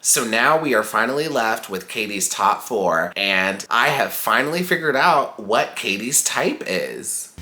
So now we are finally left with Katie's top 4, and I have finally figured out what Katie's type is.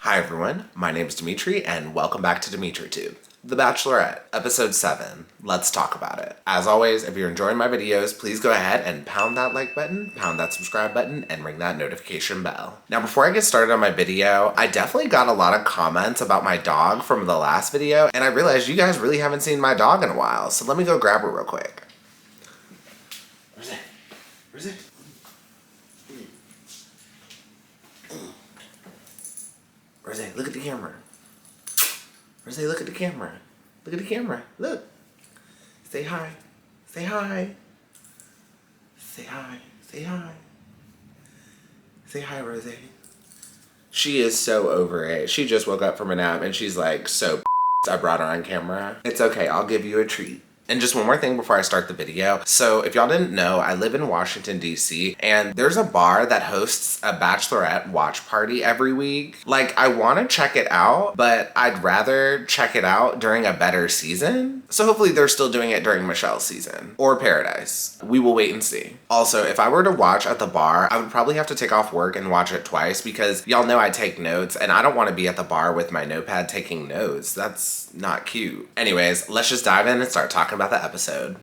Hi everyone, my name is Dimitri and welcome back to DimitriTube. The Bachelorette, episode 7. Let's talk about it. As always, if you're enjoying my videos, please go ahead and pound that like button, pound that subscribe button, and ring that notification bell. Now, before I get started on my video, I definitely got a lot of comments about my dog from the last video, and I realized you guys really haven't seen my dog in a while, so let me go grab her real quick. Where's it? Where's it? Rose, look at the camera. Rose, look at the camera. Look at the camera. Look. Say hi. Say hi. Say hi. Say hi. Say hi, Rose. She is so over it. She just woke up from a nap and she's like so I brought her on camera. It's okay. I'll give you a treat. And just one more thing before I start the video. So if y'all didn't know, I live in Washington, D.C. and there's a bar that hosts a Bachelorette watch party every week. Like, I want to check it out, but I'd rather check it out during a better season. So hopefully they're still doing it during Michelle's season or Paradise. We will wait and see. Also, if I were to watch at the bar, I would probably have to take off work and watch it twice because y'all know I take notes and I don't want to be at the bar with my notepad taking notes. That's not cute. Anyways, let's just dive in and start talking about the episode.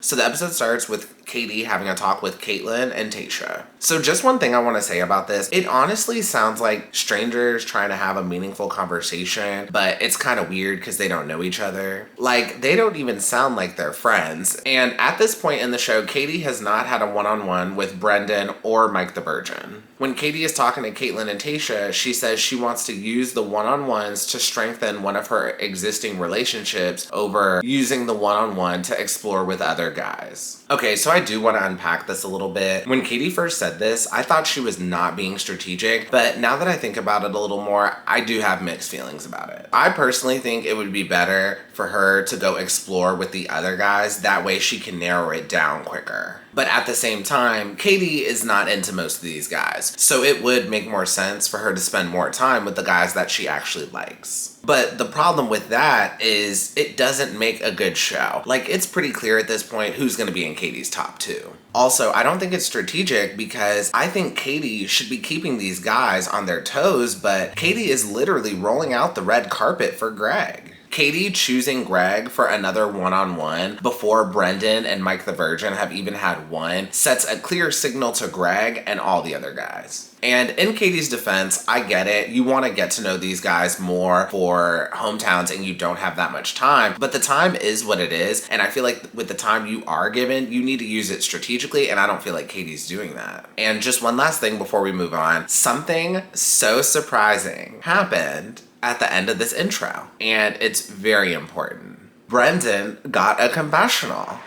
So the episode starts with Katie having a talk with Caitlyn and Tayshia. So just one thing I want to say about this, it honestly sounds like strangers trying to have a meaningful conversation, but it's kind of weird because they don't know each other. Like, they don't even sound like they're friends. And at this point in the show, Katie has not had a one-on-one with Brendan or Mike the Virgin. When Katie is talking to Caitlyn and Tayshia, she says she wants to use the one-on-ones to strengthen one of her existing relationships over using the one-on-one to explore with other guys. Okay, so I do want to unpack this a little bit. When Katie first said this, I thought she was not being strategic, but now that I think about it a little more, I do have mixed feelings about it. I personally think it would be better for her to go explore with the other guys, that way she can narrow it down quicker. But at the same time, Katie is not into most of these guys, so it would make more sense for her to spend more time with the guys that she actually likes. But the problem with that is it doesn't make a good show. Like, it's pretty clear at this point who's going to be in Katie's top 2. Also, I don't think it's strategic because I think Katie should be keeping these guys on their toes, but Katie is literally rolling out the red carpet for Greg. Katie choosing Greg for another one-on-one before Brendan and Mike the Virgin have even had one sets a clear signal to Greg and all the other guys. And in Katie's defense, I get it. You want to get to know these guys more for hometowns and you don't have that much time, but the time is what it is. And I feel like with the time you are given, you need to use it strategically. And I don't feel like Katie's doing that. And just one last thing before we move on, something so surprising happened at the end of this intro, and it's very important. Brendan got a confessional.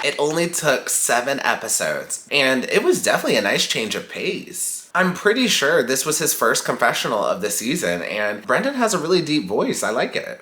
It only took 7 episodes, and it was definitely a nice change of pace. I'm pretty sure this was his first confessional of the season, and Brendan has a really deep voice. I like it.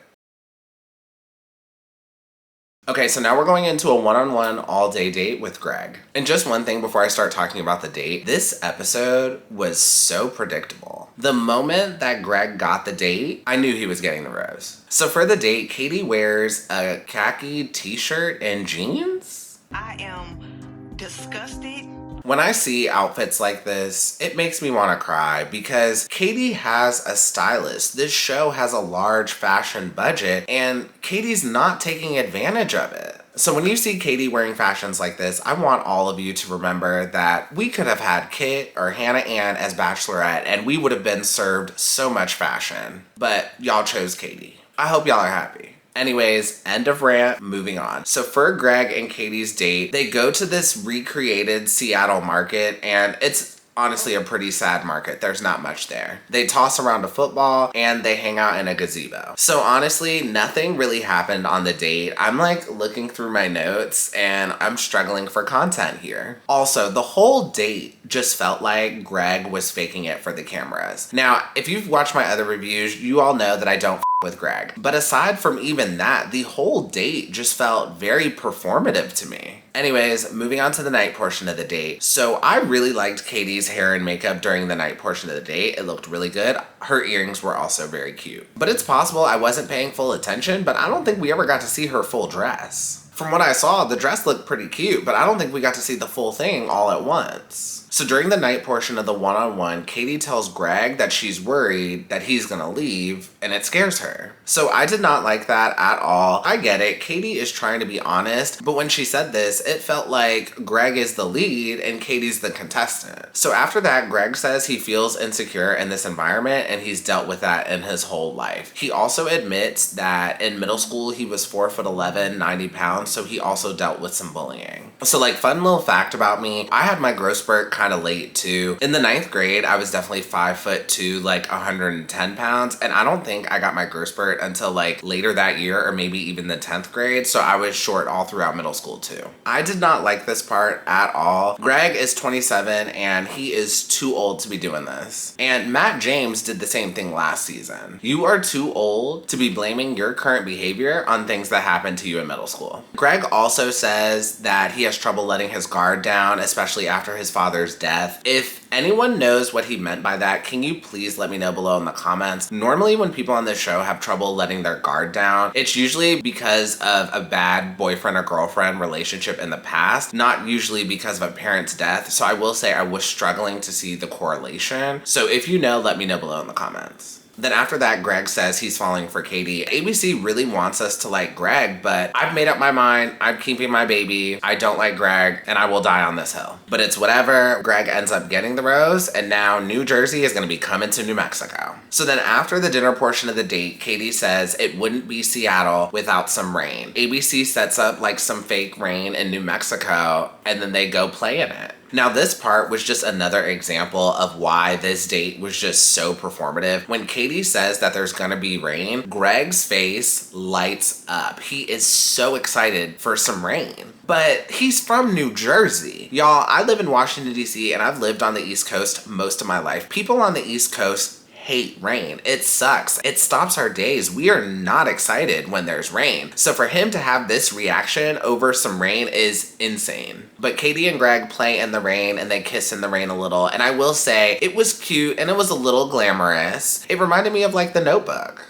Okay, so now we're going into a one-on-one all-day date with Greg. And just one thing before I start talking about the date, this episode was so predictable. The moment that Greg got the date, I knew he was getting the rose. So for the date, Katie wears a khaki t-shirt and jeans. I am disgusted. When I see outfits like this, it makes me want to cry because Katie has a stylist. This show has a large fashion budget and Katie's not taking advantage of it. So when you see Katie wearing fashions like this, I want all of you to remember that we could have had Kit or Hannah Ann as Bachelorette and we would have been served so much fashion. But y'all chose Katie. I hope y'all are happy. Anyways, end of rant, moving on. So for Greg and Katie's date, they go to this recreated Seattle market and it's honestly a pretty sad market. There's not much there. They toss around a football and they hang out in a gazebo. So honestly, nothing really happened on the date. I'm like looking through my notes and I'm struggling for content here. Also, the whole date just felt like Greg was faking it for the cameras. Now, if you've watched my other reviews, you all know that I don't with Greg. But aside from even that, the whole date just felt very performative to me. Anyways, moving on to the night portion of the date. So I really liked Katie's hair and makeup during the night portion of the date. It looked really good. Her earrings were also very cute. But it's possible I wasn't paying full attention, but I don't think we ever got to see her full dress. From what I saw, the dress looked pretty cute, but I don't think we got to see the full thing all at once. So during the night portion of the one-on-one, Katie tells Greg that she's worried that he's gonna leave, and it scares her. So I did not like that at all. I get it, Katie is trying to be honest, but when she said this, it felt like Greg is the lead and Katie's the contestant. So after that, Greg says he feels insecure in this environment and he's dealt with that in his whole life. He also admits that in middle school, he was 4'11", 90 pounds, so he also dealt with some bullying. So like, fun little fact about me, I had my growth spurt kind of late too. In the 9th grade, I was definitely 5'2", like 110 pounds. And I don't think I got my growth spurt until like later that year or maybe even the 10th grade. So I was short all throughout middle school too. I did not like this part at all. Greg is 27 and he is too old to be doing this. And Matt James did the same thing last season. You are too old to be blaming your current behavior on things that happened to you in middle school. Greg also says that he has trouble letting his guard down, especially after his father's death. If anyone knows what he meant by that, can you please let me know below in the comments? Normally when people on this show have trouble letting their guard down, it's usually because of a bad boyfriend or girlfriend relationship in the past, not usually because of a parent's death. So I will say I was struggling to see the correlation. So if you know, let me know below in the comments. Then after that, Greg says he's falling for Katie. ABC really wants us to like Greg, but I've made up my mind. I'm keeping my baby. I don't like Greg, and I will die on this hill. But it's whatever. Greg ends up getting the rose, and now New Jersey is gonna be coming to New Mexico. So then after the dinner portion of the date, Katie says it wouldn't be Seattle without some rain. ABC sets up like some fake rain in New Mexico, and then they go play in it. Now this part was just another example of why this date was just so performative. When Katie says that there's gonna be rain, Greg's face lights up. He is so excited for some rain. But he's from New Jersey. Y'all, I live in Washington, D.C., and I've lived on the East Coast most of my life. People on the East Coast hate rain. It sucks. It stops our days. We are not excited when there's rain. So for him to have this reaction over some rain is insane. But Katie and Greg play in the rain and they kiss in the rain a little. And I will say it was cute and it was a little glamorous. It reminded me of like The Notebook.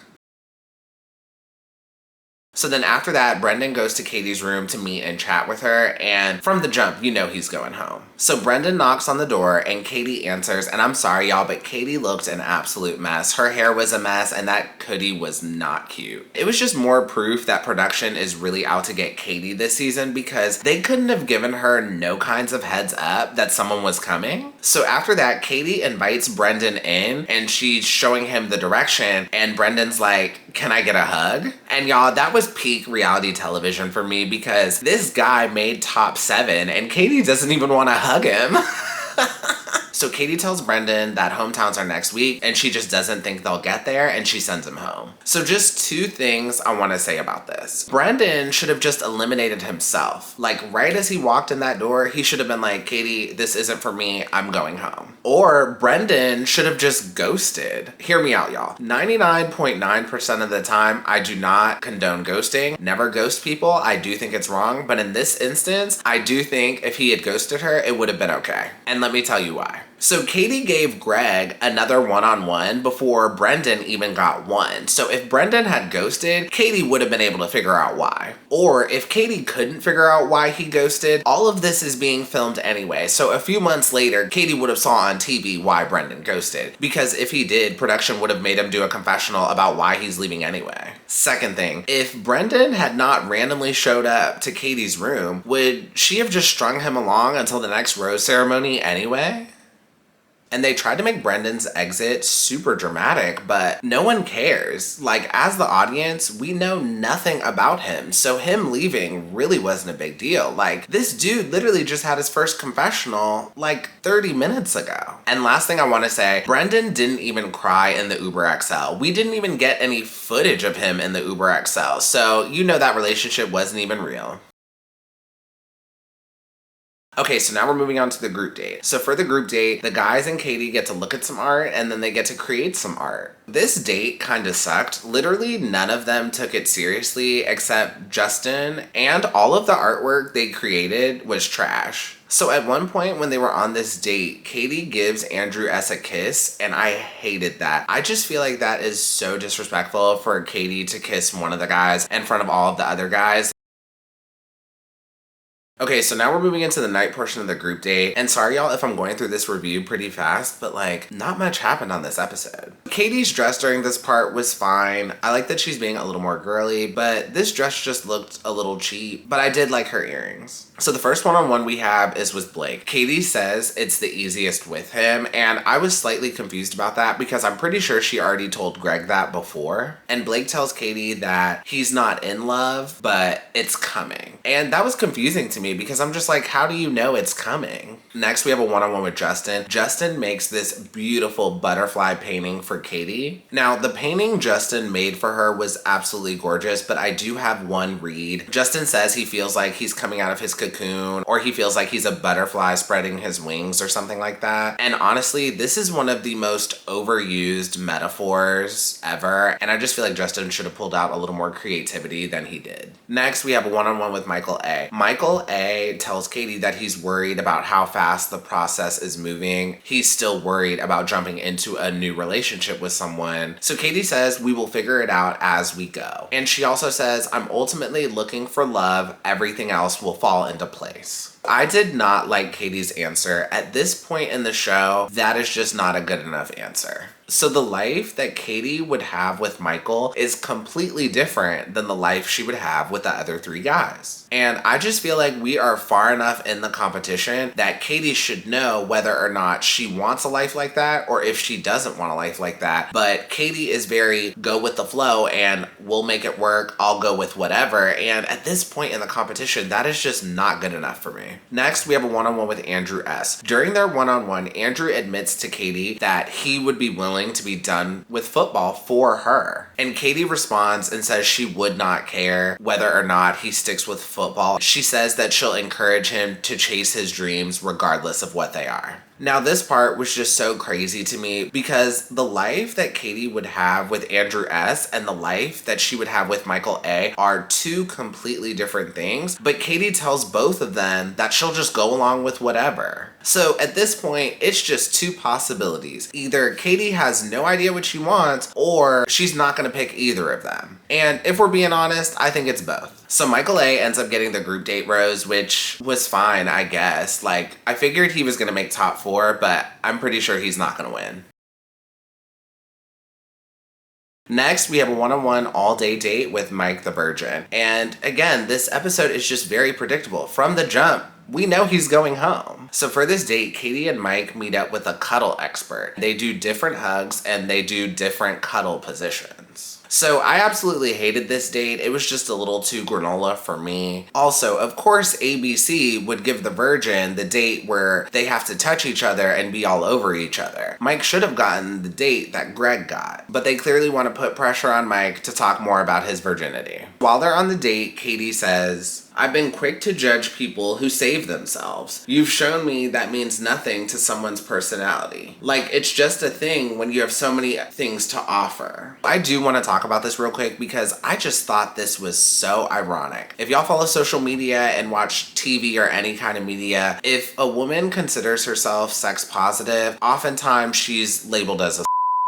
So then after that, Brendan goes to Katie's room to meet and chat with her, and from the jump, you know he's going home. So Brendan knocks on the door and Katie answers, and I'm sorry y'all, but Katie looked an absolute mess. Her hair was a mess and that hoodie was not cute. It was just more proof that production is really out to get Katie this season because they couldn't have given her no kinds of heads up that someone was coming. So after that, Katie invites Brendan in and she's showing him the direction, and Brendan's like, can I get a hug? And y'all, that was peak reality television for me because this guy made top 7 and Katie doesn't even want to hug him. So Katie tells Brendan that hometowns are next week and she just doesn't think they'll get there and she sends him home. So just 2 things I want to say about this. Brendan should have just eliminated himself. Like right as he walked in that door, he should have been like, Katie, this isn't for me, I'm going home. Or Brendan should have just ghosted. Hear me out, y'all. 99.9% of the time, I do not condone ghosting. Never ghost people. I do think it's wrong. But in this instance, I do think if he had ghosted her, it would have been okay. And let me tell you why. So Katie gave Greg another one-on-one before Brendan even got one. So if Brendan had ghosted, Katie would have been able to figure out why. Or if Katie couldn't figure out why he ghosted, all of this is being filmed anyway. So a few months later, Katie would have saw on TV why Brendan ghosted. Because if he did, production would have made him do a confessional about why he's leaving anyway. Second thing, if Brendan had not randomly showed up to Katie's room, would she have just strung him along until the next rose ceremony anyway? And they tried to make Brendan's exit super dramatic, but no one cares. Like, as the audience, we know nothing about him, so him leaving really wasn't a big deal. Like, this dude literally just had his first confessional like 30 minutes ago. And last thing I want to say, Brendan didn't even cry in the Uber XL. We didn't even get any footage of him in the Uber XL, so you know that relationship wasn't even real. Okay, so now we're moving on to the group date. So for the group date, the guys and Katie get to look at some art and then they get to create some art. This date kind of sucked. Literally none of them took it seriously except Justin, and all of the artwork they created was trash. So at one point when they were on this date, Katie gives Andrew S. a kiss, and I hated that. I just feel like that is so disrespectful for Katie to kiss one of the guys in front of all of the other guys. Okay, so now we're moving into the night portion of the group date, and sorry y'all if I'm going through this review pretty fast, but like, not much happened on this episode. Katie's dress during this part was fine. I like that she's being a little more girly, but this dress just looked a little cheap, but I did like her earrings. So the first one-on-one we have is with Blake. Katie says it's the easiest with him, and I was slightly confused about that because I'm pretty sure she already told Greg that before. And Blake tells Katie that he's not in love, but it's coming. And that was confusing to me because I'm just like, how do you know it's coming? Next, we have a one-on-one with Justin. Justin makes this beautiful butterfly painting for Katie. Now, the painting Justin made for her was absolutely gorgeous, but I do have one read. Justin says he feels like he's coming out of his cocoon, or he feels like he's a butterfly spreading his wings or something like that. And honestly, this is one of the most overused metaphors ever, and I just feel like Justin should have pulled out a little more creativity than he did. Next, we have a one-on-one with Michael A. Michael A tells Katie that he's worried about how fast the process is moving. He's still worried about jumping into a new relationship with someone. So Katie says we will figure it out as we go. And she also says, I'm ultimately looking for love. Everything else will fall into place. I did not like Katie's answer. At this point in the show, that is just not a good enough answer. So the life that Katie would have with Michael is completely different than the life she would have with the other three guys. And I just feel like we are far enough in the competition that Katie should know whether or not she wants a life like that or if she doesn't want a life like that. But Katie is very go with the flow and we'll make it work. I'll go with whatever. And at this point in the competition, that is just not good enough for me. Next, we have a one-on-one with Andrew S. During their one-on-one, Andrew admits to Katie that he would be willing to be done with football for her. And Katie responds and says she would not care whether or not he sticks with football. She says that she'll encourage him to chase his dreams regardless of what they are. Now, this part was just so crazy to me because the life that Katie would have with Andrew S. and the life that she would have with Michael A. are two completely different things, but Katie tells both of them that she'll just go along with whatever. So at this point, it's just two possibilities. Either Katie has no idea what she wants, or she's not gonna pick either of them. And if we're being honest, I think it's both. So Michael A. ends up getting the group date rose, which was fine, I guess. Like, I figured he was gonna make top 4, but I'm pretty sure he's not gonna win. Next, we have a one-on-one all-day date with Mike the Virgin. And again, this episode is just very predictable. From the jump, we know he's going home. So for this date, Katie and Mike meet up with a cuddle expert. They do different hugs and they do different cuddle positions. So I absolutely hated this date. It was just a little too granola for me. Also, of course, ABC would give the Virgin the date where they have to touch each other and be all over each other. Mike should have gotten the date that Greg got, but they clearly want to put pressure on Mike to talk more about his virginity. While they're on the date, Katie says, I've been quick to judge people who save themselves. You've shown me that means nothing to someone's personality. Like, it's just a thing when you have so many things to offer. I do want to talk about this real quick because I just thought this was so ironic. If y'all follow social media and watch TV or any kind of media, if a woman considers herself sex positive, oftentimes she's labeled as a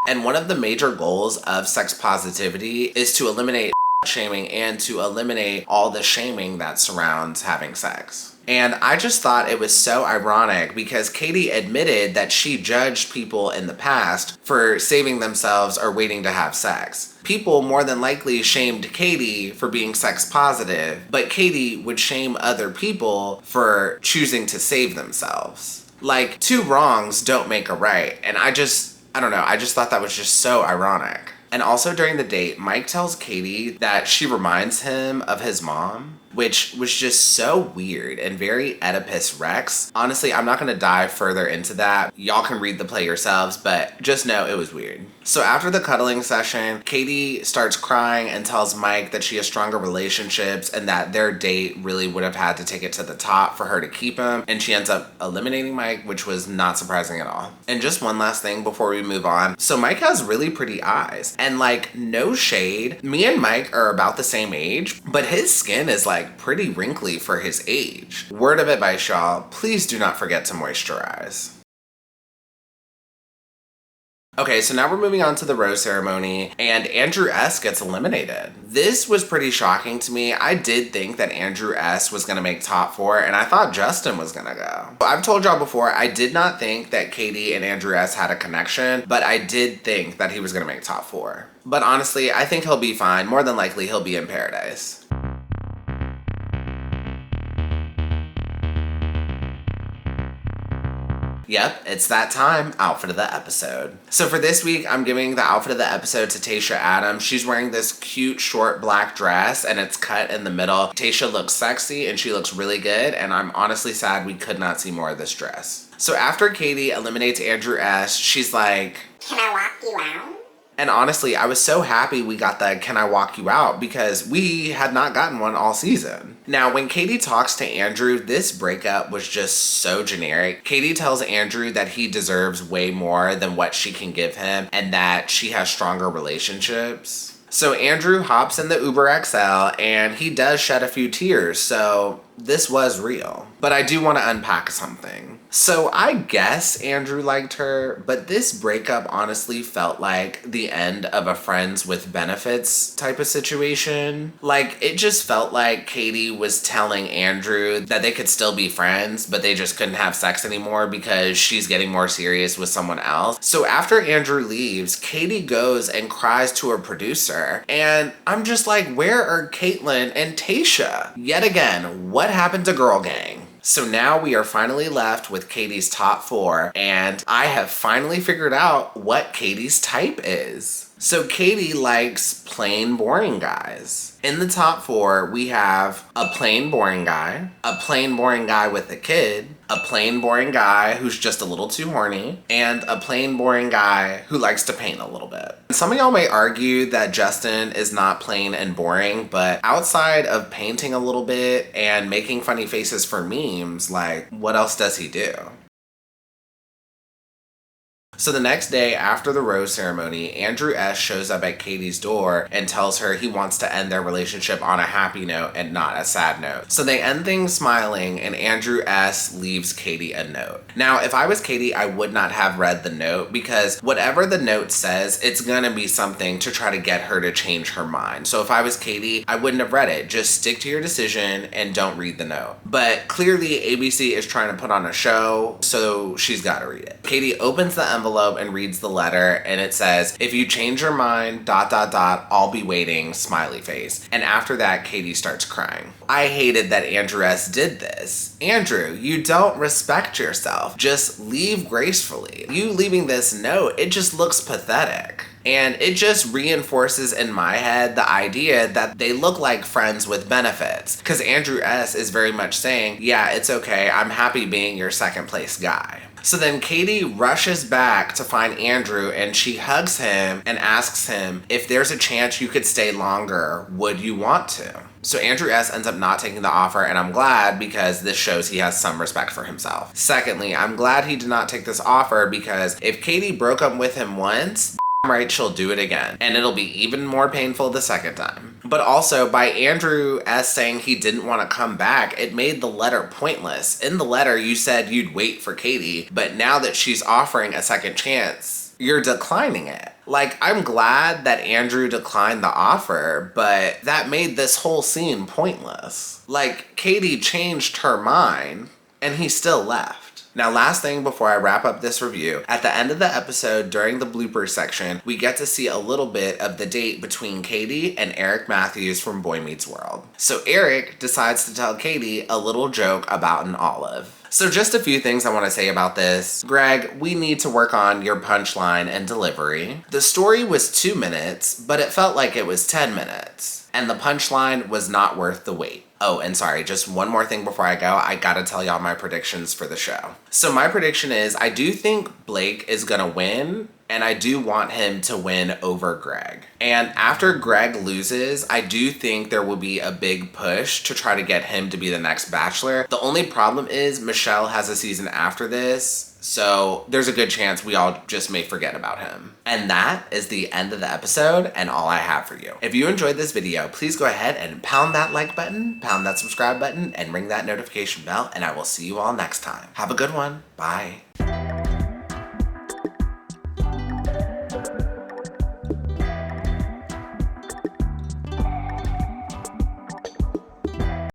and one of the major goals of sex positivity is to eliminate shaming and to eliminate all the shaming that surrounds having sex. And I just thought it was so ironic because Katie admitted that she judged people in the past for saving themselves or waiting to have sex. People more than likely shamed Katie for being sex positive, but Katie would shame other people for choosing to save themselves. Like, two wrongs don't make a right. And I don't know, I just thought that was just so ironic. And also during the date, Mike tells Katie that she reminds him of his mom. which was just so weird and very Oedipus Rex. Honestly, I'm not gonna dive further into that. Y'all can read the play yourselves, but just know it was weird. So after the cuddling session, Katie starts crying and tells Mike that she has stronger relationships and that their date really would have had to take it to the top for her to keep him, and she ends up eliminating Mike, which was not surprising at all. And just one last thing before we move on. So Mike has really pretty eyes, and like, no shade, me and Mike are about the same age, but his skin is like pretty wrinkly for his age. Word of advice, y'all, please do not forget to moisturize. Okay, so now we're moving on to the rose ceremony, and Andrew S. gets eliminated. This was pretty shocking to me. I did think that Andrew S. was gonna make top 4, and I thought Justin was gonna go. I've told y'all before, I did not think that Katie and Andrew S. had a connection, but I did think that he was gonna make top 4. But honestly, I think he'll be fine. More than likely, he'll be in paradise. Yep, it's that time. Outfit of the episode. So for this week, I'm giving the outfit of the episode to Tayshia Adams. She's wearing this cute short black dress and it's cut in the middle. Tayshia looks sexy and she looks really good, and I'm honestly sad we could not see more of this dress. So after Katie eliminates Andrew S., she's like, "Can I walk you out?" And honestly, I was so happy we got the "can I walk you out" because we had not gotten one all season. Now, when Katie talks to Andrew, this breakup was just so generic. Katie tells Andrew that he deserves way more than what she can give him and that she has stronger relationships. So Andrew hops in the Uber XL and he does shed a few tears, so this was real. But I do want to unpack something. So I guess Andrew liked her, but this breakup honestly felt like the end of a friends with benefits type of situation. Like, it just felt like Katie was telling Andrew that they could still be friends, but they just couldn't have sex anymore because she's getting more serious with someone else. So after Andrew leaves, Katie goes and cries to her producer. And I'm just like, where are Caitlyn and Tayshia? Yet again, what happened to Girl Gang? So now we are finally left with Katie's top 4, and I have finally figured out what Katie's type is. So Katie likes plain boring guys. In the top 4, we have a plain boring guy with a kid, a plain boring guy who's just a little too horny, and a plain boring guy who likes to paint a little bit. Some of y'all may argue that Justin is not plain and boring, but outside of painting a little bit and making funny faces for memes, like, what else does he do? So the next day after the rose ceremony, Andrew S. shows up at Katie's door and tells her he wants to end their relationship on a happy note and not a sad note. So they end things smiling and Andrew S. leaves Katie a note. Now, if I was Katie, I would not have read the note because whatever the note says, it's gonna be something to try to get her to change her mind. So if I was Katie, I wouldn't have read it. Just stick to your decision and don't read the note. But clearly ABC is trying to put on a show, so she's gotta read it. Katie opens the envelope and reads the letter, and it says, "If you change your mind, ... I'll be waiting, smiley face." And after that, Katie starts crying. I hated that Andrew S. did this. Andrew, you don't respect yourself. Just leave gracefully. You leaving this note, it just looks pathetic. And it just reinforces in my head the idea that they look like friends with benefits. Because Andrew S. is very much saying, yeah, it's okay, I'm happy being your second place guy. So then Katie rushes back to find Andrew and she hugs him and asks him, if there's a chance you could stay longer, would you want to? So Andrew S. ends up not taking the offer, and I'm glad because this shows he has some respect for himself. Secondly, I'm glad he did not take this offer because if Katie broke up with him once, right, she'll do it again, and it'll be even more painful the second time. But also, by Andrew S. saying he didn't want to come back, it made the letter pointless. In the letter, you said you'd wait for Katie, but now that she's offering a second chance, you're declining it. Like, I'm glad that Andrew declined the offer, but that made this whole scene pointless. Like, Katie changed her mind, and he still left. Now, last thing before I wrap up this review, at the end of the episode, during the bloopers section, we get to see a little bit of the date between Katie and Eric Matthews from Boy Meets World. So Eric decides to tell Katie a little joke about an olive. So just a few things I want to say about this. Greg, we need to work on your punchline and delivery. The story was 2 minutes, but it felt like it was 10 minutes. And the punchline was not worth the wait. Oh, and sorry, just one more thing before I go. I gotta tell y'all my predictions for the show. So my prediction is I do think Blake is gonna win, and I do want him to win over Greg. And after Greg loses, I do think there will be a big push to try to get him to be the next Bachelor. The only problem is Michelle has a season after this, so there's a good chance we all just may forget about him. And that is the end of the episode and all I have for you. If you enjoyed this video, please go ahead and pound that like button, pound that subscribe button, and ring that notification bell, and I will see you all next time. Have a good one. Bye.